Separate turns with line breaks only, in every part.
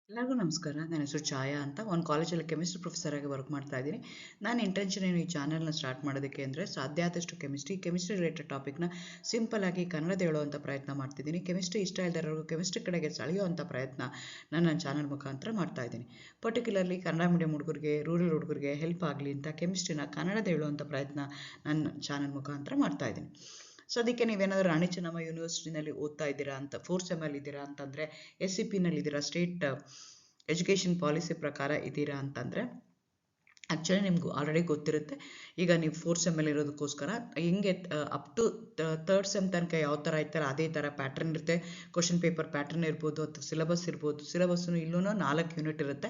ಎಲ್ಲರಿಗೂ ನಮಸ್ಕಾರ. ನನ್ನ ಹೆಸರು ಛಾಯಾ ಅಂತ. ಒಂದು ಕಾಲೇಜಲ್ಲಿ ಕೆಮಿಸ್ಟ್ರಿ ಪ್ರೊಫೆಸರ್ ಆಗಿ ವರ್ಕ್ ಮಾಡ್ತಾ ಇದ್ದೀನಿ. ನನ್ನ ಇಂಟೆನ್ಷನ್ ಏನು ಈ ಚಾನಲ್ನ ಸ್ಟಾರ್ಟ್ ಮಾಡೋದಕ್ಕೆ ಅಂದರೆ, ಸಾಧ್ಯ ಆದಷ್ಟು ಕೆಮಿಸ್ಟ್ರಿ ರಿಲೇಟೆಡ್ ಟಾಪಿಕ್ನ ಸಿಂಪಲ್ ಆಗಿ ಕನ್ನಡದ ಹೇಳುವಂಥ ಪ್ರಯತ್ನ ಮಾಡ್ತಿದ್ದೀನಿ. ಕೆಮಿಸ್ಟ್ರಿ ಇಷ್ಟ ಇಲ್ಲದವರೆಗೂ ಕೆಮಿಸ್ಟ್ರಿ ಕಡೆಗೆ ಸೆಳೆಯುವಂಥ ಪ್ರಯತ್ನ ನನ್ನ ಚಾನಲ್ ಮುಖಾಂತರ ಮಾಡ್ತಾ ಇದ್ದೀನಿ. ಪರ್ಟಿಕ್ಯುಲರ್ಲಿ ಕನ್ನಡ ಮೀಡಿಯಂ ಹುಡುಗರಿಗೆ, ರೂರಲ್ ಹುಡುಗರಿಗೆ ಹೆಲ್ಪ್ ಆಗಲಿ ಅಂತ ಕೆಮಿಸ್ಟ್ರಿನ ಕನ್ನಡದ ಹೇಳುವಂಥ ಪ್ರಯತ್ನ ನನ್ನ ಚಾನಲ್ ಮುಖಾಂತರ ಮಾಡ್ತಾ ಇದ್ದೀನಿ. ಸೊ ಅದಕ್ಕೆ ನೀವೇನಾದರೂ ರಾಣಿ ಚೆನ್ನಮ್ಮ ಯೂನಿವರ್ಸಿಟಿನಲ್ಲಿ ಓದ್ತಾ ಇದ್ದೀರಾ ಅಂತ, 4th ಸೆಮ್ಮಲ್ಲಿ ಇದ್ದೀರಾ ಅಂತಂದರೆ, SCP-ನಲ್ಲಿ ಇದ್ದೀರಾ, ಸ್ಟೇಟ್ ಎಜುಕೇಷನ್ ಪಾಲಿಸಿ ಪ್ರಕಾರ ಇದ್ದೀರಾ ಅಂತಂದರೆ, ಆ್ಯಕ್ಚುಲಿ ನಿಮ್ಗೆ ಆಲ್ರೆಡಿ ಗೊತ್ತಿರುತ್ತೆ. ಈಗ ನೀವು 4th ಸೆಮ್ಮಲ್ಲಿ ಇರೋದಕ್ಕೋಸ್ಕರ ಹಿಂಗೆ ಅಪ್ ಟು 3rd ಸೆಮ್ ತನಕ ಯಾವ ಥರ ಇರ್ತಾರೆ ಅದೇ ಥರ ಪ್ಯಾಟ್ರನ್ ಇರುತ್ತೆ. ಕ್ವಶನ್ ಪೇಪರ್ ಪ್ಯಾಟ್ರನ್ ಇರ್ಬೋದು ಅಥವಾ ಸಿಲೆಬಸ್ ಇರ್ಬೋದು. ಸಿಲೆಬಸ್ಸು ಇಲ್ಲೂ 4 ಯೂನಿಟ್ ಇರುತ್ತೆ.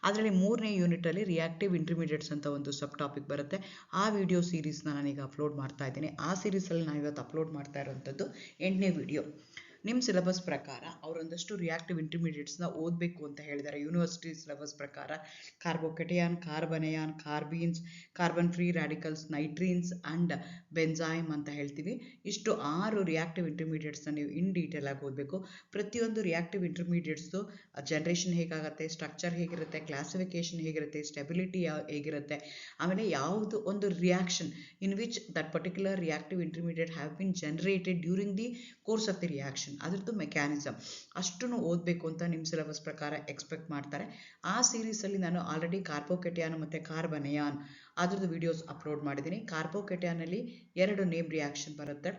ಅದರಲ್ಲಿ 3ನೇ ಯೂನಿಟಲ್ಲಿ ರಿಯಾಕ್ಟಿವ್ ಇಂಟರ್ಮೀಡಿಯೇಟ್ಸ್ ಅಂತ ಒಂದು ಸಬ್ ಟಾಪಿಕ್ ಬರುತ್ತೆ. ಆ ವಿಡಿಯೋ ಸೀರೀಸ್ನ ನಾನೀಗ ಅಪ್ಲೋಡ್ ಮಾಡ್ತಾ ಇದ್ದೀನಿ. ಆ ಸೀರೀಸಲ್ಲಿ ನಾನು ಇವತ್ತು ಅಪ್ಲೋಡ್ ಮಾಡ್ತಾ ಇರೋವಂಥದ್ದು 8ನೇ ವಿಡಿಯೋ. ನಿಮ್ಮ ಸಿಲೆಬಸ್ ಪ್ರಕಾರ ಅವರೊಂದಷ್ಟು ರಿಯಾಕ್ಟಿವ್ ಇಂಟರ್ಮೀಡಿಯೇಟ್ಸ್ನ ಓದಬೇಕು ಅಂತ ಹೇಳಿದ್ದಾರೆ. ಯೂನಿವರ್ಸಿಟಿ ಸಿಲೆಬಸ್ ಪ್ರಕಾರ ಕಾರ್ಬೋಕೆಟಿಯಾನ್, ಕಾರ್ಬನಯಾನ್, carbenes, carbon free radicals, ನೈಟ್ರೀನ್ಸ್ and ಬೆನ್ಝೈಮ್ ಅಂತ ಹೇಳ್ತೀವಿ. ಇಷ್ಟು 6 ರಿಯಾಕ್ಟಿವ್ ಇಂಟರ್ಮೀಡಿಯೇಟ್ಸ್ನ ನೀವು ಇನ್ ಡೀಟೇಲ್ ಆಗಿ ಓದಬೇಕು. ಪ್ರತಿಯೊಂದು ರಿಯಾಕ್ಟಿವ್ ಇಂಟರ್ಮೀಡಿಯೇಟ್ಸ್ದು ಜನ್ರೇಷನ್ ಹೇಗಾಗುತ್ತೆ, ಸ್ಟ್ರಕ್ಚರ್ ಹೇಗಿರುತ್ತೆ, ಕ್ಲಾಸಿಫಿಕೇಶನ್ ಹೇಗಿರುತ್ತೆ, ಸ್ಟೆಬಿಲಿಟಿ ಹೇಗಿರುತ್ತೆ, ಆಮೇಲೆ ಯಾವುದು ಒಂದು reaction in which that particular reactive intermediate have been generated during the course of the reaction, ಅದ್ರದ್ದು ಮೆಕ್ಯಾನಿಸಮ್ ಅಷ್ಟನ್ನು ಓದಬೇಕು ಅಂತ ನಿಮ್ಮ ಸಿಲೆಬಸ್ ಪ್ರಕಾರ ಎಕ್ಸ್ಪೆಕ್ಟ್ ಮಾಡ್ತಾರೆ. ಆ ಸೀರೀಸಲ್ಲಿ ನಾನು ಆಲ್ರೆಡಿ ಕಾರ್ಬೋಕೆಟಿಯಾನ್ ಮತ್ತು ಕಾರ್ಬನಯಾನ್ ಅದ್ರದ್ದು ವಿಡಿಯೋಸ್ ಅಪ್ಲೋಡ್ ಮಾಡಿದ್ದೀನಿ. ಕಾರ್ಬೋಕೆಟಿಯಾನಲ್ಲಿ 2 ನೇಮ್ ರಿಯಾಕ್ಷನ್ ಬರುತ್ತೆ.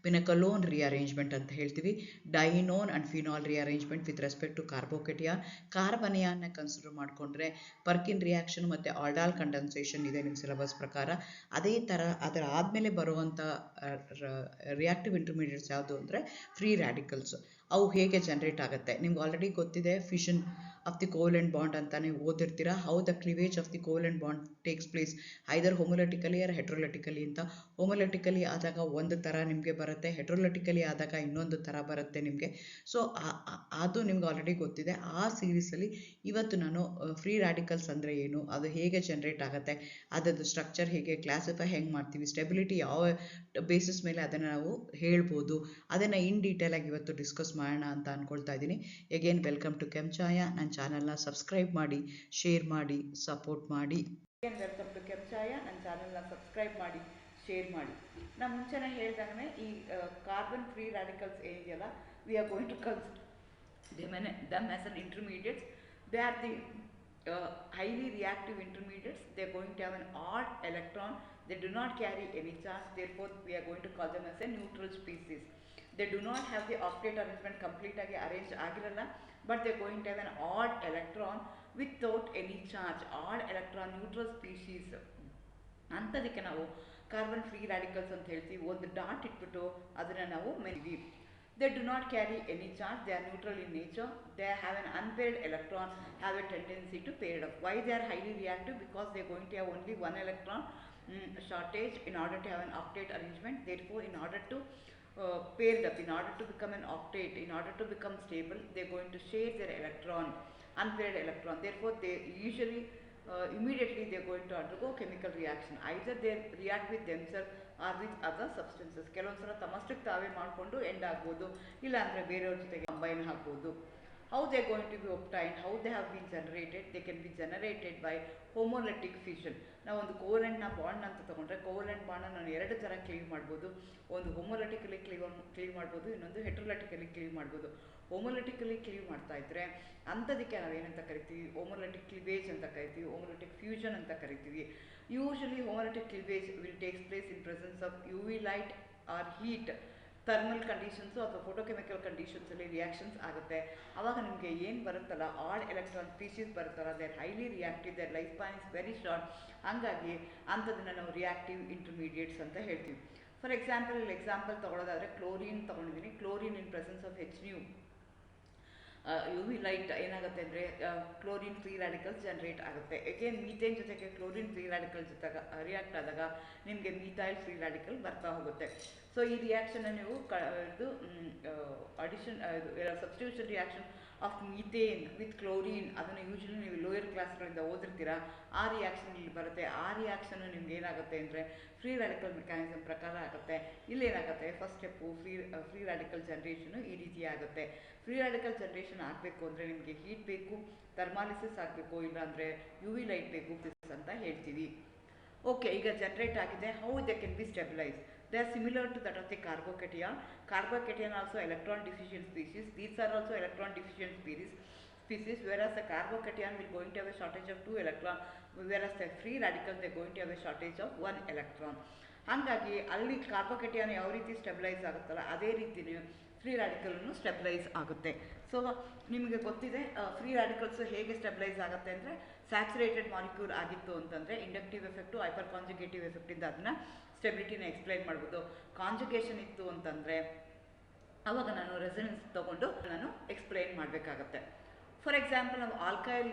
ಪಿನಕಲೋನ್ ರಿಅರೇಂಜ್ಮೆಂಟ್ ಅಂತ ಹೇಳ್ತೀವಿ. Dienone and phenol rearrangement with respect to carbocation. ಕಾರ್ಬನಯಾನ್ನ ಕನ್ಸಿಡರ್ ಮಾಡಿಕೊಂಡ್ರೆ ಪರ್ಕಿನ್ ರಿಯಾಕ್ಷನ್ ಮತ್ತು ಆಲ್ಡಾಲ್ ಕಂಡೆನ್ಸೇಷನ್ ಇದೆ ನಿಮ್ಮ ಸಿಲೆಬಸ್ ಪ್ರಕಾರ. ಅದೇ ಥರ ಅದರ ಆದಮೇಲೆ ಬರುವಂಥ ರಿಯಾಕ್ಟಿವ್ ಇಂಟರ್ಮೀಡಿಯೇಟ್ಸ್ ಯಾವುದು ಅಂದರೆ ಫ್ರೀ ರ್ಯಾಡಿಕಲ್ಸ್. ಅವು ಹೇಗೆ ಜನ್ರೇಟ್ ಆಗುತ್ತೆ ನಿಮ್ಗೆ ಆಲ್ರೆಡಿ ಗೊತ್ತಿದೆ. Fission of the covalent bond ಅಂತ ನೀವು ಓದಿರ್ತೀರಾ. How the cleavage of the covalent bond takes place either homolytically or heterolytically ಅಂತ. ಹೋಮೋಲೆಟಿಕಲಿ ಆದಾಗ ಒಂದು ಥರ ನಿಮಗೆ ಬರುತ್ತೆ, ಹೆಟ್ರೋಲೆಟಿಕಲಿ ಆದಾಗ ಇನ್ನೊಂದು ಥರ ಬರುತ್ತೆ ನಿಮಗೆ. ಸೊ ಅದು ನಿಮ್ಗೆ ಆಲ್ರೆಡಿ ಗೊತ್ತಿದೆ. ಆ ಸೀರೀಸಲ್ಲಿ ಇವತ್ತು ನಾನು ಫ್ರೀ ರ್ಯಾಡಿಕಲ್ಸ್ ಅಂದರೆ ಏನು, ಅದು ಹೇಗೆ ಜನ್ರೇಟ್ ಆಗುತ್ತೆ, ಅದರದ್ದು ಸ್ಟ್ರಕ್ಚರ್ ಹೇಗೆ, ಕ್ಲಾಸಿಫೈ ಹೆಂಗೆ ಮಾಡ್ತೀವಿ, ಸ್ಟೆಬಿಲಿಟಿ ಯಾವ ಬೇಸಿಸ್ ಮೇಲೆ ಅದನ್ನು ನಾವು ಹೇಳ್ಬೋದು, ಅದನ್ನು ಇನ್ ಡೀಟೇಲಾಗಿ ಇವತ್ತು ಡಿಸ್ಕಸ್ ಮಾಡೋಣ ಅಂತ ಅಂದ್ಕೊಳ್ತಾ ಇದ್ದೀನಿ. ಎಗೇನ್ ವೆಲ್ಕಮ್ ಟು ಕೆಂಚಾಯ. ನನ್ನ ಚಾನಲ್ನ ಸಬ್ಸ್ಕ್ರೈಬ್ ಮಾಡಿ, ಶೇರ್ ಮಾಡಿ, ಸಪೋರ್ಟ್ ಮಾಡಿ. ವೆಲ್ಕಮ್ ಟು ಕೆಂಚಾಯ. ನನ್ನ ಚಾನಲ್ನ ಸಬ್ಸ್ಕ್ರೈಬ್ ಮಾಡಿ, ಶೇರ್ ಮಾಡಿ. ನಾನು ಮುಂಚೆನೇ ಹೇಳ್ದಂಗೆ ಈ ಕಾರ್ಬನ್ ಫ್ರೀ ರ್ಯಾಡಿಕಲ್ಸ್ ಏನಿದೆಯಲ್ಲ, we are going to consider them as an intermediates. They are the highly reactive intermediates. They are going to have an odd electron. They do not carry any charge. Therefore, we are going to call them as a neutral species. They do not have the octet arrangement complete ಆಗಿ arrange ಆಗಿರಲ್ಲ, but they are going to have an odd electron without any charge. Odd electron neutral species ಅಂಥದಕ್ಕೆ ನಾವು carbon free radicals ಅಂತ ಹೇಳ್ತೀವಿ. ಒಂದು dot ಇಟ್ಬಿಟ್ಟು ಅದನ್ನು ನಾವು ಮೆರಿತೀವಿ. They do not carry any charge. They are neutral in nature. They have an unpaired electron, have a tendency to pair up. Why they are highly reactive? Because they are going to have only one electron shortage in order to have an octet arrangement. Therefore, in order to pair it up, in order to become an octet, in order to become stable, they are going to share their electron, unpaired electron. Therefore, they usually immediately they are going to undergo chemical reaction. Either they react with themselves or with other substances. ಕೆಲವೊಂದು ಸಲ ತಮ್ಮಷ್ಟಕ್ಕೆ ತಾವೇ ಮಾಡಿಕೊಂಡು end ಆಗ್ಬೋದು, ಇಲ್ಲಾಂದರೆ ಬೇರೆಯವ್ರ ಜೊತೆಗೆ combine ಹಾಕ್ಬೋದು. How they are going to be obtained, how they have been generated? They can be generated by homolytic fission. ನಾವು ಒಂದು ಕೋವೆಲೆಂಟ್ನ ಬಾಂಡ್ ಅಂತ ತೊಗೊಂಡ್ರೆ, ಕೋವೆಲೆಂಟ್ ಬಾಂಡ್ನ ನಾನು 2 ಥರ ಕ್ಲೀವ್ ಮಾಡ್ಬೋದು. ಒಂದು ಹೋಮೋಲೆಟಿಕಲಿ ಕ್ಲೀವ್ ಮಾಡ್ಬೋದು, ಇನ್ನೊಂದು ಹೆಟ್ರೋಲೆಟಿಕಲಿ ಕ್ಲೀವ್ ಮಾಡ್ಬೋದು. ಹೋಮೋಲೆಟಿಕಲಿ ಕ್ಲೀವ್ ಮಾಡ್ತಾ ಇದ್ದರೆ ಅಂಥದಕ್ಕೆ ನಾವೇನಂತ ಕರಿತೀವಿ, ಹೋಮೋಲೆಟಿಕ್ ಕ್ಲಿವೇಜ್ ಅಂತ ಕರಿತೀವಿ, ಹೋಮೋಲೆಟಿಕ್ ಫ್ಯೂಷನ್ ಅಂತ ಕರಿತೀವಿ. Usually homolytic cleavage will takes place in presence of UV light or heat. Thermal conditions ಅಥವಾ ಫೋಟೋಕೆಮಿಕಲ್ ಕಂಡೀಷನ್ಸಲ್ಲಿ ರಿಯಾಕ್ಷನ್ಸ್ ಆಗುತ್ತೆ. ಆವಾಗ ನಿಮಗೆ ಏನು ಬರುತ್ತಲ್ಲ, ಆಡ್ ಎಲೆಕ್ಟ್ರಾನ್ ಸ್ಪೀಷೀಸ್ ಬರುತ್ತಲ್ಲ, they are highly reactive, their life span is very short. ಹಾಗಾಗಿ ಅಂಥದನ್ನು ನಾವು ರಿಯಾಕ್ಟಿವ್ ಇಂಟರ್ಮೀಡಿಯೇಟ್ಸ್ ಅಂತ ಹೇಳ್ತೀವಿ. ಫಾರ್ ಎಕ್ಸಾಂಪಲ್ ತೊಗೊಳೋದಾದರೆ ಕ್ಲೋರಿನ್ ತೊಗೊಂಡಿದ್ದೀನಿ. Chlorine in presence of HNU UV light ಏನಾಗುತ್ತೆ ಅಂದರೆ ಕ್ಲೋರಿನ್ ಫ್ರೀ ರ್ಯಾಡಿಕಲ್ಸ್ ಜನರೇಟ್ ಆಗುತ್ತೆ. ಎಗೇನ್ ಮೀಥೇನ್ ಜೊತೆಗೆ ಕ್ಲೋರಿನ್ ಫ್ರೀ ರ್ಯಾಡಿಕಲ್ ಜೊತೆಗೆ ರಿಯಾಕ್ಟ್ ಆದಾಗ ನಿಮಗೆ ಮೀಥೈಲ್ ಫ್ರೀ ರ್ಯಾಡಿಕಲ್ ಬರ್ತಾ ಹೋಗುತ್ತೆ. ಸೊ
ಸೊ ಈ ರಿಯಾಕ್ಷನ್ ನೀವು ಇದು addition substitution reaction of methane with chlorine, ಅದನ್ನು ಯೂಶಲಿ ನೀವು ಲೋಯರ್ ಕ್ಲಾಸ್ಗಳಿಂದ ಓದಿರ್ತೀರಾ. ಆ ರಿಯಾಕ್ಷನ್ ಇಲ್ಲಿ ಬರುತ್ತೆ. ಆ ರಿಯಾಕ್ಷನ್ ನಿಮ್ಗೆ ಏನಾಗುತ್ತೆ ಅಂದರೆ ಫ್ರೀ ರ್ಯಾಡಿಕಲ್ ಮೆಕ್ಯಾನಿಸಮ್ ಪ್ರಕಾರ ಆಗುತ್ತೆ. ಇಲ್ಲಿ ಏನಾಗುತ್ತೆ, first step free radical generation ಈ ರೀತಿ ಆಗುತ್ತೆ. ಫ್ರೀ ರ್ಯಾಡಿಕಲ್ ಜನ್ರೇಷನ್ ಆಗಬೇಕು ಅಂದರೆ ನಿಮಗೆ ಹೀಟ್ ಬೇಕು, ಥರ್ಮಾಲಿಸಿಸ್ ಆಗಬೇಕು, ಇಲ್ಲಾಂದರೆ ಯು ವಿ ಲೈಟ್ ಬೇಕು ಅಂತ ಹೇಳ್ತೀವಿ. ಓಕೆ, ಈಗ ಜನರೇಟ್ ಆಗಿದೆ. How they can be stabilise? They are similar to that of the carbocation. Carbocation also electron deficient species. These are also electron deficient species, whereas the carbocation will going to have a shortage of 2 electron, whereas the free radical they are going to have a shortage of 1 electron. ಹಾಗಾಗಿ ಅಲ್ಲಿ ಕಾರ್ಬೋಕೇಟಿಯನ್ ಯಾವ ರೀತಿ stabilise ಆಗುತ್ತಲ್ಲ ಅದೇ ರೀತಿನೇ free ರ್ಯಾಡಿಕಲ್ನು stabilise ಆಗುತ್ತೆ. So ನಿಮಗೆ ಗೊತ್ತಿದೆ ಫ್ರೀ ರ್ಯಾಡಿಕಲ್ಸ್ ಹೇಗೆ ಸ್ಟೆಬಿಲೈಸ್ ಆಗುತ್ತೆ ಅಂದರೆ, ಸ್ಯಾಚುರೇಟೆಡ್ ಮಾಲಿಕ್ಯೂಲ್ ಆಗಿತ್ತು ಅಂತಂದರೆ ಇಂಡಕ್ಟಿವ್ ಎಫೆಕ್ಟು, ಹೈಪರ್ ಕಾಂಜುಗೇಟಿವ್ ಎಫೆಕ್ಟಿಂದ ಅದನ್ನ ಸ್ಟೆಬಿಲಿಟಿನ ಎಕ್ಸ್ಪ್ಲೈನ್ ಮಾಡ್ಬೋದು. ಕಾಂಜುಗೇಷನ್ ಇತ್ತು ಅಂತಂದರೆ ಆವಾಗ ನಾನು ರೆಸನೆನ್ಸ್ ತೊಗೊಂಡು ನಾನು ಎಕ್ಸ್ಪ್ಲೈನ್ ಮಾಡಬೇಕಾಗತ್ತೆ. ಫಾರ್ ಎಕ್ಸಾಂಪಲ್, ನಾವು ಆಲ್ಕೈಲ್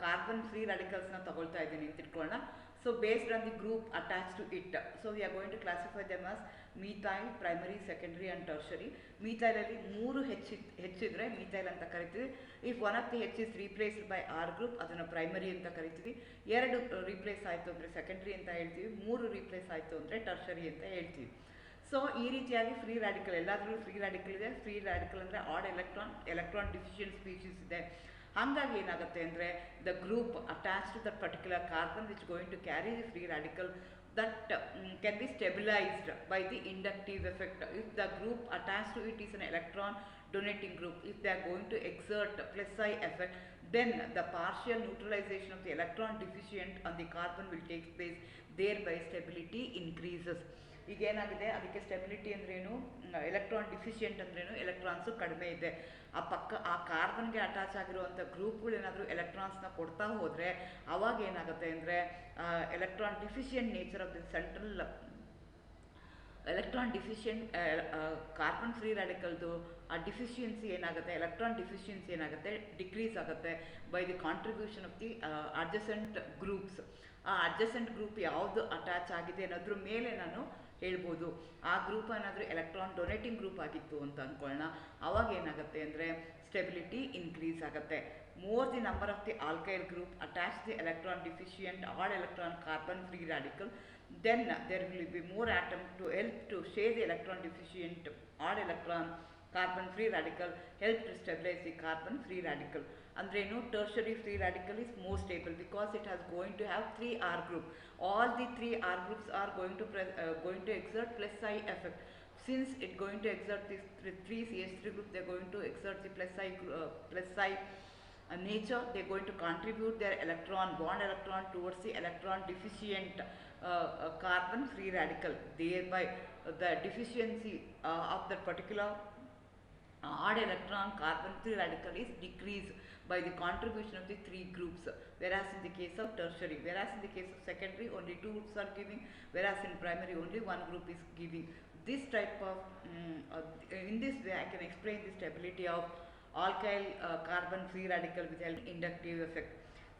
ಕಾರ್ಬನ್ ಫ್ರೀ ರ್ಯಾಡಿಕಲ್ಸ್ನ ತಗೊಳ್ತಾ ಇದ್ದೀನಿ ಅಂತ ಇಟ್ಕೊಳ್ಳೋಣ. So based on the group attached to it, so we are going to classify them as methyl, primary, secondary and tertiary. Methyl ಅಲ್ಲಿ 3 ಹೆಚ್ಚಿದ್ರೆ methyl ಅಂತ ಕರಿತೀವಿ. If one of the H is replaced by R group, ಅದನ್ನು primary ಅಂತ ಕರಿತೀವಿ. 2 replace ಆಯಿತು ಅಂದರೆ secondary ಅಂತ ಹೇಳ್ತೀವಿ. 3 replace ಆಯಿತು ಅಂದರೆ tertiary ಅಂತ ಹೇಳ್ತೀವಿ. ಸೊ ಈ ರೀತಿಯಾಗಿ ಫ್ರೀ ರ್ಯಾಡಿಕಲ್ ಎಲ್ಲಾದ್ರೂ ಫ್ರೀ ರ್ಯಾಡಿಕಲ್ ಇದೆ. ಫ್ರೀ ರ್ಯಾಡಿಕಲ್ ಅಂದರೆ ಆಡ್ ಎಲೆಕ್ಟ್ರಾನ್ ಡಿಫಿಷಿಯಂಟ್ ಸ್ಪೀಷೀಸ್ ಇದೆ. ಹಾಗಾಗಿ ಏನಾಗುತ್ತೆ ಅಂದರೆ the group attach to that particular carbon which going to carry the free radical that can be stabilized by the inductive effect. If the group attached to it is an electron donating group, if they are going to exert plus I effect, then the partial neutralization of the electron deficient on the carbon will take place, thereby stability increases. ಈಗ ಏನಾಗಿದೆ, ಅದಕ್ಕೆ stability ಅಂದ್ರೇನು, electron deficient ಅಂದ್ರೇನು, electrons ಕಡಿಮೆ ಇದೆ. ಆ ಕಾರ್ಬನ್ಗೆ attach ಆಗಿರುವಂಥ ಗ್ರೂಪ್ಗಳು ಏನಾದರೂ ಎಲೆಕ್ಟ್ರಾನ್ಸ್ನ ಕೊಡ್ತಾ ಹೋದರೆ ಅವಾಗ ಏನಾಗುತ್ತೆ ಅಂದರೆ electron deficient nature of the central electron deficient carbon free ರ್ಯಾಡಿಕಲ್ದು ಆ ಡಿಫಿಷಿಯನ್ಸಿ ಏನಾಗುತ್ತೆ, ಎಲೆಕ್ಟ್ರಾನ್ ಡಿಫಿಷಿಯನ್ಸಿ ಏನಾಗುತ್ತೆ, ಡಿಕ್ರೀಸ್ ಆಗುತ್ತೆ by the contribution of the adjacent groups. ಆ ಅಡ್ಜಸೆಂಟ್ ಗ್ರೂಪ್ ಯಾವುದು ಅಟ್ಯಾಚ್ ಆಗಿದೆ ಅನ್ನೋದ್ರ ಮೇಲೆ ನಾನು ಹೇಳ್ಬೋದು. ಆ ಗ್ರೂಪ್ ಏನಾದರೂ ಎಲೆಕ್ಟ್ರಾನ್ ಡೊನೇಟಿಂಗ್ ಗ್ರೂಪ್ ಆಗಿತ್ತು ಅಂತ ಅಂದ್ಕೊಳ್ಳೋಣ, ಅವಾಗ ಏನಾಗುತ್ತೆ ಅಂದರೆ ಸ್ಟೆಬಿಲಿಟಿ ಇನ್ಕ್ರೀಸ್ ಆಗುತ್ತೆ. More the number of the alkyl group attach the electron deficient odd electron carbon free radical, then there will be more atom to help to share the electron deficient odd electron carbon free radical, help to stabilize the carbon free radical. Andrenu tertiary free radical is more stable because it has going to have 3 R group. All the 3 R groups are going to exert plus I effect. Since it going to exert this 3 CH3 group, they are going to exert the plus I nature. They are going to contribute their bond electron towards the electron deficient carbon free radical. Thereby the deficiency of that particular odd electron carbon free radical is decreased by the contribution of the 3 groups, whereas in the case of tertiary, whereas in the case of secondary only 2 groups are giving, whereas in primary only 1 group is giving. This type of in this way I can explain the stability of alkyl carbon free radical with an inductive effect.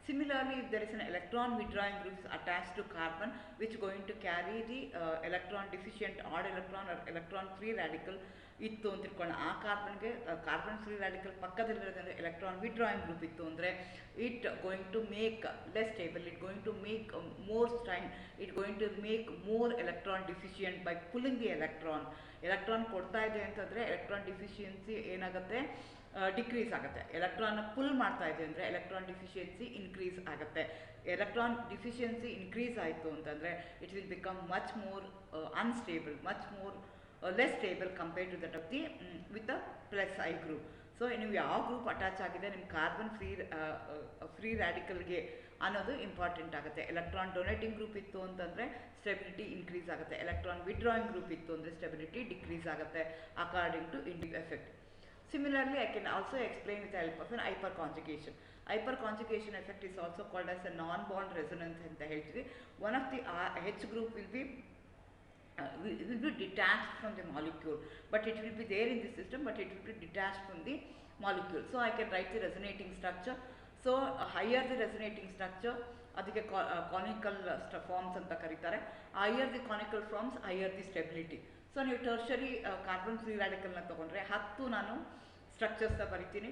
Similarly, if there is an electron withdrawing group attached to carbon which is going to carry the electron deficient odd electron or electron free radical ಇತ್ತು ಅಂತ ಇಟ್ಕೊಳ್ಳೋಣ. ಆ ಕಾರ್ಬನ್ಗೆ carbon free radical ಪಕ್ಕದಲ್ಲಿರೋದಂದರೆ electron withdrawing group ಇತ್ತು ಅಂದರೆ it going to make less stable, it going to make more strain, it going to make more electron deficient by pulling the electron ಕೊಡ್ತಾ ಇದೆ ಅಂತಂದರೆ ಎಲೆಕ್ಟ್ರಾನ್ ಡಿಫಿಷಿಯನ್ಸಿ ಏನಾಗುತ್ತೆ, decrease ಆಗುತ್ತೆ. ಎಲೆಕ್ಟ್ರಾನ್ನ full ಮಾಡ್ತಾ ಇದೆ ಅಂದರೆ ಎಲೆಕ್ಟ್ರಾನ್ ಡಿಫಿಷಿಯನ್ಸಿ ಇನ್ಕ್ರೀಸ್ ಆಗುತ್ತೆ. ಎಲೆಕ್ಟ್ರಾನ್ ಡಿಫಿಷಿಯನ್ಸಿ ಇನ್ಕ್ರೀಸ್ ಆಯಿತು ಅಂತಂದರೆ it will become much more unstable, much more less stable compared to that of the with the plus I group. So ನೀವು ಯಾವ ಗ್ರೂಪ್ ಅಟ್ಯಾಚ್ ಆಗಿದೆ ನಿಮ್ಮ ಕಾರ್ಬನ್ ಫ್ರೀ ರ್ಯಾಡಿಕಲ್ಗೆ ಅನ್ನೋದು important ಆಗುತ್ತೆ. Electron donating group ಇತ್ತು ಅಂತಂದರೆ ಸ್ಟೆಬಿಲಿಟಿ ಇನ್ಕ್ರೀಸ್ ಆಗುತ್ತೆ, electron withdrawing group ಇತ್ತು ಅಂದರೆ ಸ್ಟೆಬಿಲಿಟಿ ಡಿಕ್ರೀಸ್ ಆಗುತ್ತೆ according to inductive effect. Similarly, I can also explain with the help of an hyperconjugation. Hyperconjugation effect is also called as a non-bond resonance ಅಂತ ಹೇಳ್ತೀವಿ. One of the H group will be detached from the molecule, but it will be there in the system, but it will be detached from the molecule. So I can write the resonating structure. So higher the resonating structure, ಅದಕ್ಕೆ canonical forms ಅಂತ ಕರೀತಾರೆ. Higher the canonical forms, higher the stability. So ನೀವು tertiary carbon free ರ್ಯಾಡಿಕಲ್ನ ತೊಗೊಂಡ್ರೆ 10 ನಾನು ಸ್ಟ್ರಕ್ಚರ್ಸ್ನ ಬರಿತೀನಿ,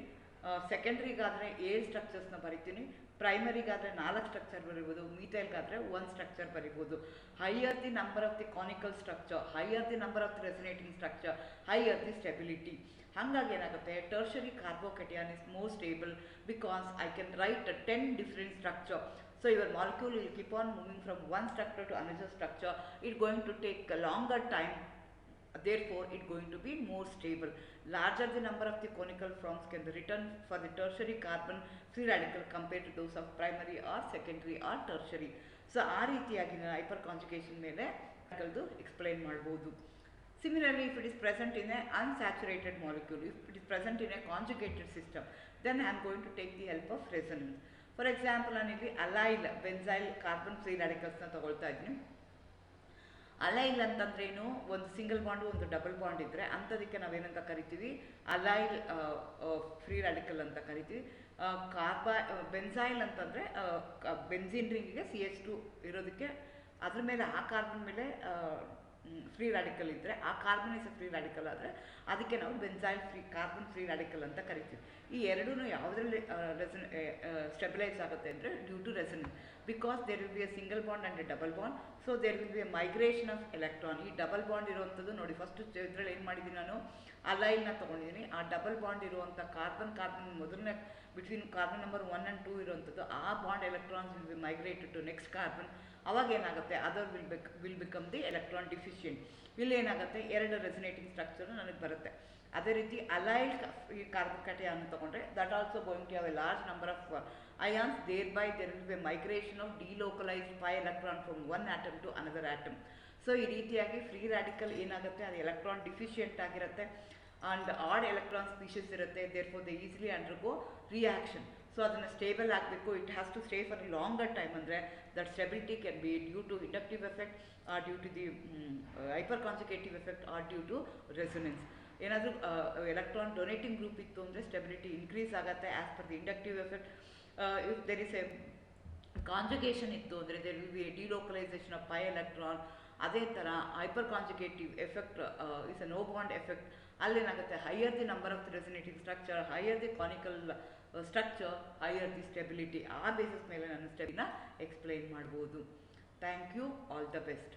ಸೆಕೆಂಡ್ರಿಗಾದರೆ 7 ಸ್ಟ್ರಕ್ಚರ್ಸ್ನ ಬರಿತೀನಿ, ಪ್ರೈಮರಿಗಾದರೆ 4 structure ಬರಿಬೋದು, ಮೀಥೈಲ್ಗಾದರೆ 1 ಸ್ಟ್ರಕ್ಚರ್ ಬರಿಬೋದು. Higher the number of the canonical structure, higher the number of the resonating structure, higher the stability. ಹಾಗಾಗಿ ಏನಾಗುತ್ತೆ, tertiary carbocation is more stable because I can write 10 different structure. So your molecule will keep on moving from one structure to another structure. It's going to take a longer time, therefore it's going to be more stable. Larger the number of the conical forms can be written for the tertiary carbon free radical compared to those of primary or secondary or tertiary. So ಆ ರೀತಿಯಾಗಿ ನಾನು hyper conjugation ಮೇಲೆ explain ಮಾಡ್ಬೋದು. Similarly, if it is present in an unsaturated molecule, if it is present in a conjugated system, then I am going to take the help of resonance. For example ನಾನಿಲ್ಲಿ allyl benzyl carbon free ರ್ಯಾಡಿಕಲ್ಸ್ನ ತಗೊಳ್ತಾ ಇದ್ದೀನಿ. Allyl ಅಂತಂದ್ರೇನು, ಒಂದು single bond ಒಂದು double bond ಇದ್ದರೆ ಅಂಥದಕ್ಕೆ ನಾವೇನಂತ ಕರಿತೀವಿ, allyl free radical ಅಂತ ಕರಿತೀವಿ. ಬೆನ್ಸೈಲ್ ಅಂತಂದರೆ ಬೆನ್ಸಿನ್ ರಿಂಗಿಗೆ CH2 ಇರೋದಕ್ಕೆ ಅದ್ರ ಮೇಲೆ ಆ ಕಾರ್ಬನ್ ಮೇಲೆ ಫ್ರೀ ರ್ಯಾಡಿಕಲ್ ಇದ್ದರೆ, ಆ ಕಾರ್ಬನ್ ಇಸ್ ಫ್ರೀ ರ್ಯಾಡಿಕಲ್ ಆದರೆ ಅದಕ್ಕೆ ನಾವು ಬೆನ್ಸೈಲ್ ಕಾರ್ಬನ್ ಫ್ರೀ ರ್ಯಾಡಿಕಲ್ ಅಂತ ಕರಿತೀವಿ. ಈ ಎರಡೂ ಯಾವುದರಲ್ಲಿ ಸ್ಟೆಬಿಲೈಸ್ ಆಗುತ್ತೆ ಅಂದರೆ due to resonance, because there will be a single bond and a double bond. So there will be a migration of electron. ಈ ಡಬಲ್ ಬಾಂಡ್ ಇರುವಂಥದ್ದು ನೋಡಿ, ಫಸ್ಟ್ ಇದರಲ್ಲಿ ಏನು ಮಾಡಿದ್ದೀನಿ ನಾನು, ಅಲೈಲ್ನ ತೊಗೊಂಡಿದ್ದೀನಿ. ಆ ಡಬಲ್ ಬಾಂಡ್ ಇರುವಂಥ ಕಾರ್ಬನ್ ಮೊದಲನೇ ಬಿಟ್ವೀನ್ ಕಾರ್ಬನ್ ನಂಬರ್ 1 and 2 ಇರುವಂಥದ್ದು, ಆ bond electrons will be migrated to next carbon. ಅವಾಗ ಏನಾಗುತ್ತೆ, other will become the electron deficient. ಇಲ್ಲಿ ಏನಾಗುತ್ತೆ, 2 ರೆಸನೇಟಿಂಗ್ ಸ್ಟ್ರಕ್ಚರ್ ನನಗೆ ಬರುತ್ತೆ. ಅದೇ ರೀತಿ ಅಲೈಲ್ ಈ ಕಾರ್ಬೋಕೇಟಿಯಾನ್ ತಗೊಂಡ್ರೆ that also going to have a large number of ions, thereby there will be a migration of delocalized pi electron from one atom to another atom. So ಈ ರೀತಿಯಾಗಿ ಫ್ರೀ ರ್ಯಾಡಿಕಲ್ ಏನಾಗುತ್ತೆ, ಅದು electron deficient ಆಗಿರುತ್ತೆ and odd electron species ಇರುತ್ತೆ. Therefore they easily undergo reaction. So ಅದನ್ನು stable ಆಗಬೇಕು, it has to stay for a longer time. ಅಂದರೆ that stability can be due to inductive effect or due to the hyper conjugative effect or due to resonance. ಏನಾದರೂ electron donating group ಇತ್ತು ಅಂದರೆ stability increase ಆಗುತ್ತೆ as per the inductive effect. If there is a conjugation ಇತ್ತು ಅಂದರೆ there will be a delocalization of pi electron. ಅದೇ ಥರ hyper conjugative effect is a no bond effect. ಅಲ್ಲೇನಾಗುತ್ತೆ, higher the number of the resonating structure, higher the canonical structure, higher the stability. ಆ basis ಮೇಲೆ ನಾನು ಸ್ಟೆಬಿನ explain ಮಾಡ್ಬೋದು. Thank you, all the best.